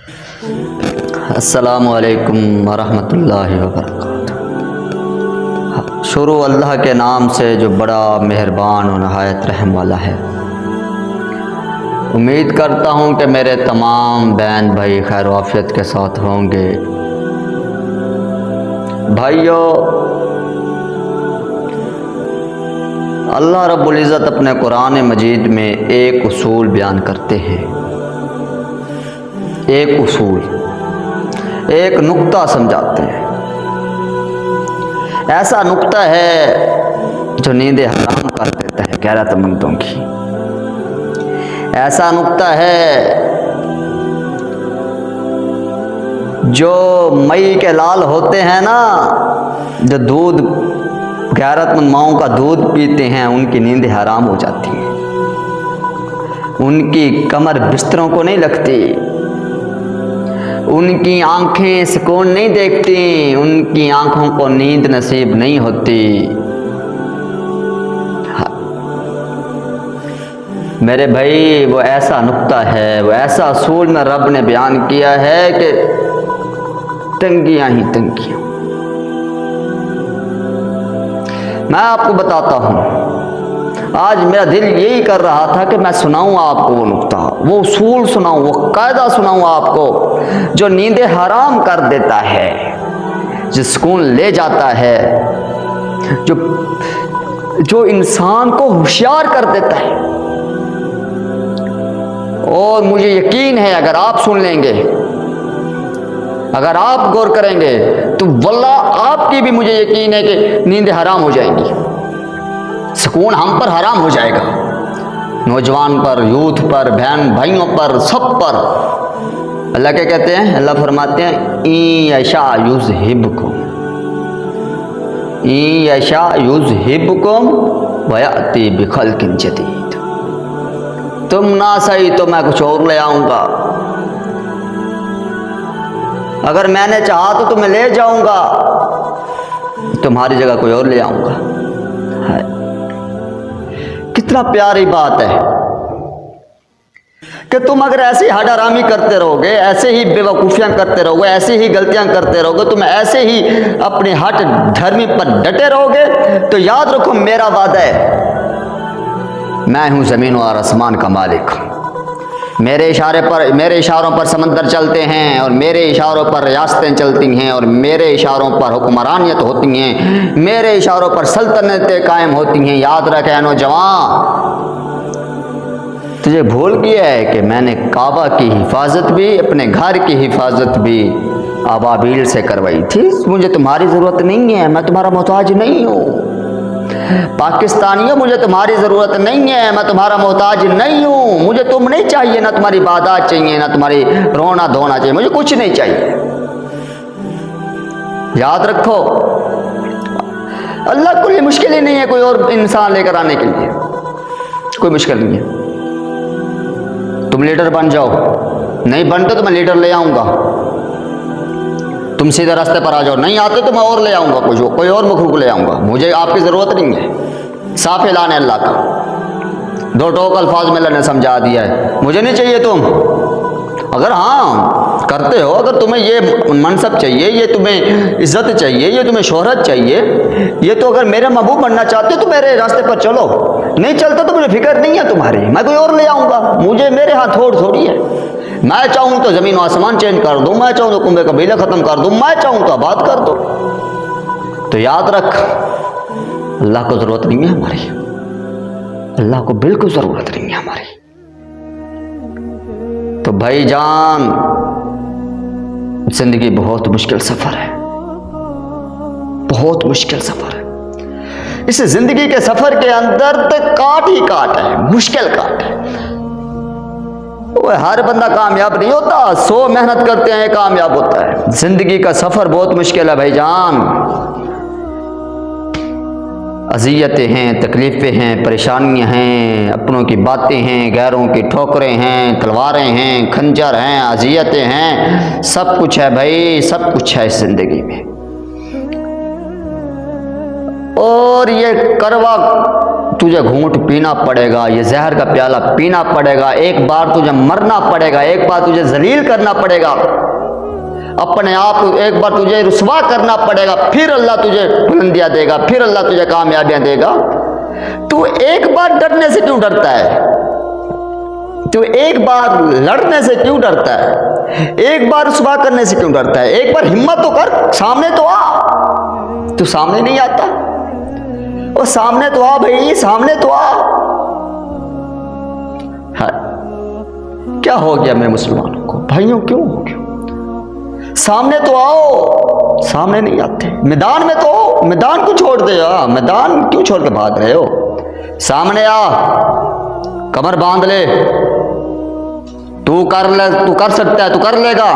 السلام علیکم ورحمۃ اللہ وبرکاتہ۔ شروع اللہ کے نام سے جو بڑا مہربان و نہایت رحم والا ہے۔ امید کرتا ہوں کہ میرے تمام بہن بھائی خیر و عافیت کے ساتھ ہوں گے۔ بھائیو، اللہ رب العزت اپنے قرآن مجید میں ایک اصول بیان کرتے ہیں، ایک اصول، ایک نقطہ سمجھاتے ہیں۔ ایسا نقطہ ہے جو نیند حرام کر دیتا ہے غیرت مندوں کی۔ ایسا نقطہ ہے جو مئی کے لال ہوتے ہیں نا، جو دودھ غیرت مند ماؤں کا دودھ پیتے ہیں، ان کی نیند حرام ہو جاتی ہے، ان کی کمر بستروں کو نہیں لگتی، ان کی آنکھیں سکون نہیں دیکھتی، ان کی آنکھوں کو نیند نصیب نہیں ہوتی۔ میرے بھائی، وہ ایسا نقطہ ہے، وہ ایسا اصول میں رب نے بیان کیا ہے کہ تنگیاں ہی تنگیاں۔ میں آپ کو بتاتا ہوں، آج میرا دل یہی کر رہا تھا کہ میں سناؤں آپ کو وہ نقطہ، وہ اصول سناؤں، وہ قاعدہ سناؤں آپ کو جو نیند حرام کر دیتا ہے، جو سکون لے جاتا ہے، جو انسان کو ہوشیار کر دیتا ہے۔ اور مجھے یقین ہے اگر آپ سن لیں گے، اگر آپ غور کریں گے تو واللہ آپ کی بھی مجھے یقین ہے کہ نیند حرام ہو جائیں گی، سکون ہم پر حرام ہو جائے گا، نوجوان پر، یوتھ پر، بہن بھائیوں پر، سب پر۔ اللہ کیا کہتے ہیں؟ اللہ فرماتے ہیں این یشاء یذہبکم، این یشاء یذہبکم ویأتی بخلق جدید۔ تم نہ صحیح تو میں کچھ اور لے آؤں گا، اگر میں نے چاہا تو تمہیں لے جاؤں گا، تمہاری جگہ کوئی اور لے آؤں گا۔ کتنا پیاری بات ہے کہ تم اگر ایسی ہڈ آرامی کرتے رہو گے، ایسے ہی بے وقوفیاں کرتے رہو گے، ایسے ہی غلطیاں کرتے رہو گے، تم ایسے ہی اپنی ہٹ دھرمی پر ڈٹے رہو گے، تو یاد رکھو میرا وعدہ ہے، میں ہوں زمین و آسمان کا مالک۔ میرے اشاروں پر سمندر چلتے ہیں، اور میرے اشاروں پر ریاستیں چلتی ہیں، اور میرے اشاروں پر حکمرانیت ہوتی ہیں، میرے اشاروں پر سلطنتیں قائم ہوتی ہیں۔ یاد رکھے اے نوجوان، تجھے بھول گیا ہے کہ میں نے کعبہ کی حفاظت بھی، اپنے گھر کی حفاظت بھی ابابیل سے کروائی تھی۔ مجھے تمہاری ضرورت نہیں ہے، میں تمہارا محتاج نہیں ہوں۔ پاکستانیوں، مجھے تمہاری ضرورت نہیں ہے، میں تمہارا محتاج نہیں ہوں۔ مجھے تم نہیں چاہیے، نہ تمہاری عبادات چاہیے، نہ تمہاری رونا دھونا چاہیے، مجھے کچھ نہیں چاہیے۔ یاد رکھو، اللہ کو یہ مشکل ہی نہیں ہے کوئی اور انسان لے کر آنے کے لیے، کوئی مشکل نہیں ہے۔ تم لیڈر بن جاؤ، نہیں بنتے تو میں لیڈر لے آؤں گا، تم سیدھے راستے پر آ جاؤ، نہیں آتے تو میں اور لے آؤں گا، کوئی اور مخلوق لے آؤں گا، مجھے آپ کی ضرورت نہیں ہے۔ صاف اعلان ہے اللہ کا، دو ٹوک الفاظ میں اللہ نے سمجھا دیا ہے، مجھے نہیں چاہیے تم۔ اگر ہاں کرتے ہو، اگر تمہیں یہ منصب چاہیے، یہ تمہیں عزت چاہیے، یہ تمہیں شہرت چاہیے، یہ تو اگر میرا محبوب بننا چاہتے ہو تو میرے راستے پر چلو، نہیں چلتا تو مجھے فکر نہیں ہے تمہاری، میں کوئی اور لے آؤں گا، مجھے میرے ہاتھ تھوڑی ہے۔ میں چاہوں تو زمین و آسمان چینج کر دوں، میں چاہوں تو کنبے قبیلہ ختم کر دوں، میں چاہوں تو آباد کر دوں۔ تو یاد رکھ، اللہ کو ضرورت نہیں ہے ہماری، اللہ کو بالکل ضرورت نہیں ہے ہماری۔ تو بھائی جان، زندگی بہت مشکل سفر ہے، بہت مشکل سفر ہے۔ اس زندگی کے سفر کے اندر تو کاٹ ہی کاٹ ہے، مشکل کاٹ ہے۔ ہر بندہ کامیاب نہیں ہوتا، 100 محنت کرتے ہیں کامیاب ہوتا ہے۔ زندگی کا سفر بہت مشکل ہے بھائی جان، اذیتیں ہیں، تکلیفیں ہیں، پریشانیاں ہیں، اپنوں کی باتیں ہیں، غیروں کی ٹھوکریں ہیں، تلواریں ہیں، خنجر ہیں، اذیتیں ہیں، سب کچھ ہے بھائی، سب کچھ ہے اس زندگی میں۔ اور یہ کڑوا تجھے گھونٹ پینا پڑے گا، یہ زہر کا پیالہ پینا پڑے گا، ایک بار تجھے مرنا پڑے گا، ایک بار تجھے ذلیل کرنا پڑے گا، اپنے آپ کو ایک بار تجھے رسوا کرنا پڑے گا، پھر اللہ تجھے بلندیاں دے گا، پھر اللہ تجھے کامیابیاں دے گا۔ تو ایک بار ڈرنے سے کیوں ڈرتا ہے؟ تو ایک بار لڑنے سے کیوں ڈرتا ہے؟ ایک بار رسوا کرنے سے کیوں ڈرتا ہے؟ ایک بار ہمت تو کر، سامنے تو آ۔ تو سامنے نہیں آتا، وہ سامنے تو آ بھائی، سامنے تو آ۔ کیا ہو گیا میرے مسلمانوں کو؟ بھائیوں کیوں ہو گیا؟ سامنے تو آؤ، سامنے نہیں آتے۔ میدان میں تو آؤ، میدان کو چھوڑ دے، میدان کیوں چھوڑ کے بھاگ رہے ہو؟ سامنے آ، کمر باندھ لے، تو کر سکتا ہے، تو کر لے گا۔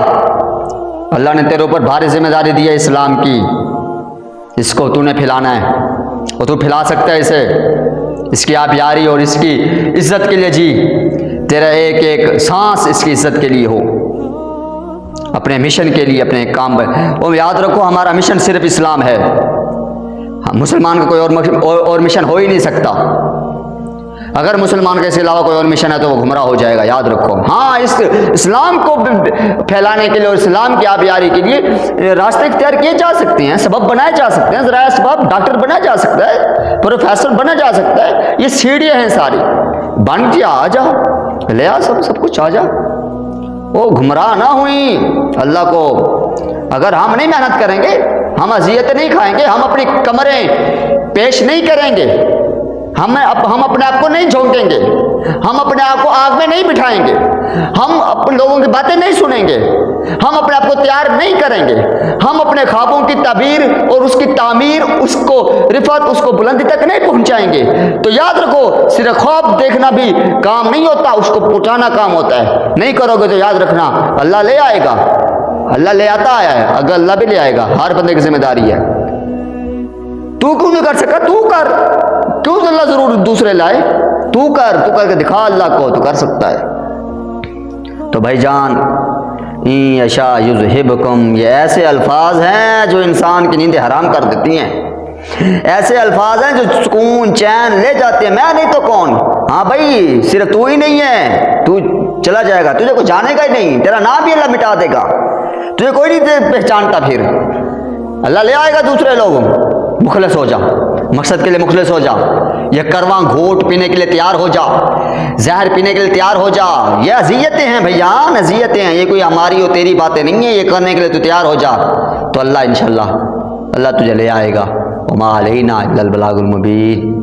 اللہ نے تیرے اوپر بھاری ذمہ داری دی ہے اسلام کی، اس کو تو نے پھیلانا ہے، اور تو پھیلا سکتا ہے اسے، اس کی آپ یاری اور اس کی عزت کے لیے جی، تیرا ایک ایک سانس اس کی عزت کے لیے ہو، اپنے مشن کے لیے، اپنے کام پر۔ اور یاد رکھو ہمارا مشن صرف اسلام ہے، مسلمان کا کوئی اور مشن ہو ہی نہیں سکتا۔ اگر مسلمان کے اس علاوہ کوئی اور مشن ہے تو وہ گمراہ ہو جائے گا، یاد رکھو۔ ہاں، اس اسلام کو پھیلانے کے لیے اور اسلام کی آبیاری کے لیے راستے اختیار کیے جا سکتے ہیں، سبب بنائے جا سکتے ہیں، ذرائع اسباب، ڈاکٹر بنا جا سکتا ہے، پروفیسر بنا جا سکتا ہے، یہ سیڑھیاں ہیں ساری، بن جا، آ جا، لے آ، سب کچھ آ جا۔ وہ گمراہ نہ ہوئی اللہ کو، اگر ہم نہیں محنت کریں گے، ہم اذیتیں نہیں کھائیں گے، ہم اپنی کمریں پیش نہیں کریں گے، ہم اپنے آپ کو نہیں جھونکیں گے، ہم اپنے آپ کو آگ میں نہیں بٹھائیں گے، ہم اپنے لوگوں کی باتیں نہیں سنیں گے، ہم اپنے آپ کو تیار نہیں کریں گے، ہم اپنے خوابوں کی تعبیر اور اس کی تعمیر، اس کو رفعت، اس کو بلندی تک نہیں پہنچائیں گے، تو یاد رکھو صرف خواب دیکھنا بھی کام نہیں ہوتا، اس کو پہنچانا کام ہوتا ہے۔ نہیں کرو گے تو یاد رکھنا اللہ لے آئے گا، اللہ لے آتا آیا ہے، اگر اللہ بھی لے آئے گا، ہر بندے کی ذمہ داری ہے۔ تو کیوں نہیں کر سکا؟ تو کر، کیوں اللہ ضرور دوسرے لائے؟ تو کر کے دکھا اللہ کو، تو کر سکتا ہے۔ تو بھائی جان، این یشاء یذہبکم، یہ ایسے الفاظ ہیں جو انسان کی نیندیں حرام کر دیتی ہیں، ایسے الفاظ ہیں جو سکون چین لے جاتے ہیں۔ میں نہیں تو کون؟ ہاں بھائی، صرف تو ہی نہیں ہے، تو چلا جائے گا، تجھے کوئی جانے گا ہی نہیں، تیرا نام بھی اللہ مٹا دے گا، تجھے کوئی نہیں پہچانتا، پھر اللہ لے آئے گا دوسرے لوگ۔ مخلص ہو جا، مقصد کے لیے مخلص ہو جا، یہ کرواں گھوٹ پینے کے لیے تیار ہو جا، زہر پینے کے لیے تیار ہو جا۔ یہ اذیتیں ہیں بھیان، اذیتیں ہیں، یہ کوئی ہماری اور تیری باتیں نہیں ہیں، یہ کرنے کے لیے تو تیار ہو جا، تو اللہ انشاءاللہ اللہ تجھے لے آئے گا۔ وما علینا الا البلاغ المبین۔